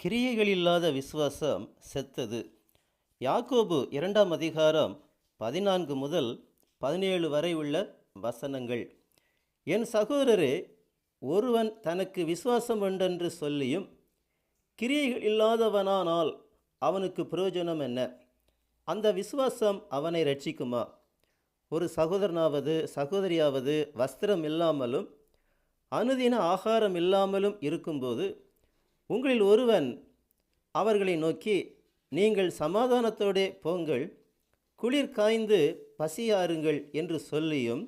கிரியைகளில்லாத விசுவாசம் செத்தது. யாக்கோபு 2ஆம் அதிகாரம் 14 முதல் 17 வரை உள்ள வசனங்கள். என் சகோதரரே, ஒருவன் தனக்கு விசுவாசம் உண்டென்று சொல்லியும் கிரியைகள் இல்லாதவனானால் அவனுக்கு பிரயோஜனம் என்ன? அந்த விசுவாசம் அவனை ரட்சிக்குமா? ஒரு சகோதரனாவது சகோதரியாவது வஸ்திரம் இல்லாமலும் அனுதின ஆகாரம் இல்லாமலும் இருக்கும்போது உங்களில் ஒருவன் அவர்களை நோக்கி, நீங்கள் சமாதானத்தோடே போங்கள், குளிர் காய்ந்து பசியாருங்கள் என்று சொல்லியும்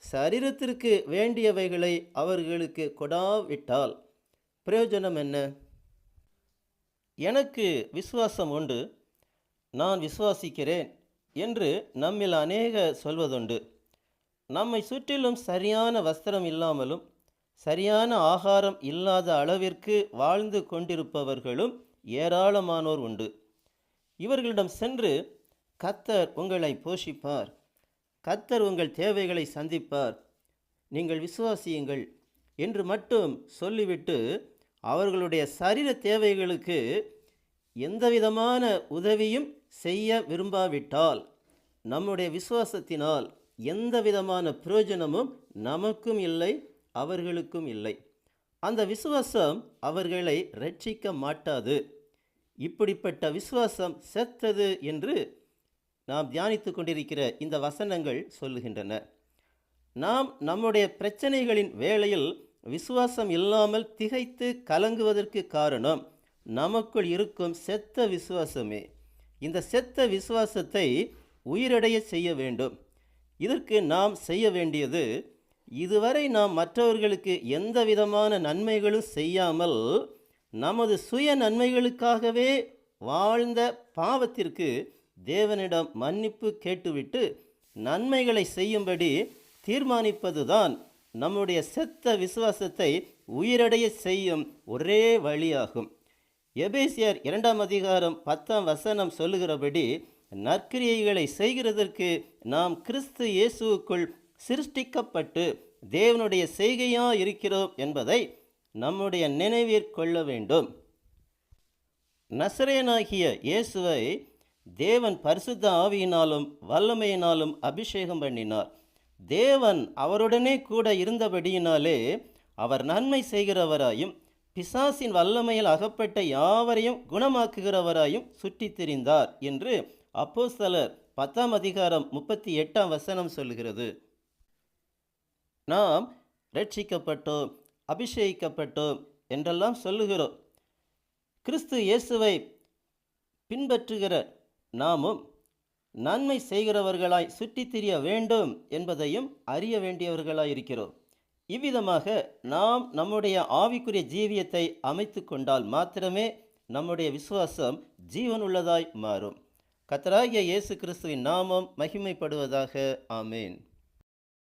சரீரத்திற்கு வேண்டியவைகளை அவர்களுக்கு கொடாவிட்டால் பிரயோஜனம் என்ன? எனக்கு விசுவாசம் உண்டு, நான் விசுவாசிக்கிறேன் என்று நம்மில் அநேக சொல்வதுண்டு. நம்மை சுற்றிலும் சரியான வஸ்திரம் இல்லாமலும் சரியான ஆகாரம் இல்லாத அளவிற்கு வாழ்ந்து கொண்டிருப்பவர்களும் ஏராளமானோர் உண்டு. இவர்களிடம் சென்று, கர்த்தர் உங்களை போஷிப்பார், கர்த்தர் உங்கள் தேவைகளை சந்திப்பார், நீங்கள் விசுவாசியுங்கள் என்று மட்டும் சொல்லிவிட்டு அவர்களுடைய சரீர தேவைகளுக்கு எந்தவிதமான உதவியும் செய்ய விரும்பாவிட்டால் நம்முடைய விசுவாசத்தினால் எந்த விதமான பிரயோஜனமும் நமக்கும் இல்லை, அவர்களுக்கும் இல்லை. அந்த விசுவாசம் அவர்களை ரட்சிக்க மாட்டாது. இப்படிப்பட்ட விசுவாசம் செத்தது என்று நாம் தியானித்து கொண்டிருக்கிற இந்த வசனங்கள் சொல்லுகின்றன. நாம் நம்முடைய பிரச்சனைகளின் வேளையில் விசுவாசம் இல்லாமல் திகைத்து கலங்குவதற்கு காரணம் நமக்குள் இருக்கும் செத்த விசுவாசமே. இந்த செத்த விசுவாசத்தை உயிரடைய செய்ய வேண்டும். இதற்கு நாம் செய்ய வேண்டியது, இதுவரை நாம் மற்றவர்களுக்கு எந்த விதமான நன்மைகளும் செய்யாமல் நமது சுய நன்மைகளுக்காகவே வாழ்ந்த பாவத்திற்கு தேவனிடம் மன்னிப்பு கேட்டுவிட்டு நன்மைகளை செய்யும்படி தீர்மானிப்பதுதான் நம்முடைய செத்த விசுவாசத்தை உயிரடைய செய்யும் ஒரே வழியாகும். எபேசியர் 2ஆம் அதிகாரம் 10ஆம் வசனம் சொல்லுகிறபடி, நற்கிரியைகளை செய்கிறதற்கு நாம் கிறிஸ்து இயேசுவுக்குள் சிருஷ்டிக்கப்பட்டு தேவனுடைய செய்கையாக இருக்கிறோம் என்பதை நம்முடைய நினைவிற் கொள்ள வேண்டும். நசரேயனாகிய இயேசுவை தேவன் பரிசுத்த ஆவியினாலும் வல்லமையினாலும் அபிஷேகம் பண்ணினார். தேவன் அவருடனே கூட இருந்தபடியினாலே அவர் நன்மை செய்கிறவராயும் பிசாசின் வல்லமையில் அகப்பட்ட யாவரையும் குணமாக்குகிறவராயும் சுற்றித் திரிந்தார் என்று அப்போஸ்தலர் 10ஆம் அதிகாரம் 38ஆம் வசனம் சொல்கிறது. நாம் ரட்சிக்கப்பட்டோம், அபிஷேகிக்கப்பட்டோம் என்றெல்லாம் சொல்லுகிறோம். கிறிஸ்து இயேசுவை பின்பற்றுகிற நாமும் நன்மை செய்கிறவர்களாய் சுற்றித் திரிய வேண்டும் என்பதையும் அறிய வேண்டியவர்களாய் இருக்கிறோம். இவ்விதமாக நாம் நம்முடைய ஆவிக்குரிய ஜீவியத்தை அமைத்து கொண்டால் மாத்திரமே நம்முடைய விசுவாசம் ஜீவனுள்ளதாய் மாறும். கர்த்தராகிய இயேசு கிறிஸ்துவின் நாமம் மகிமைப்படுவதாக. ஆமேன்.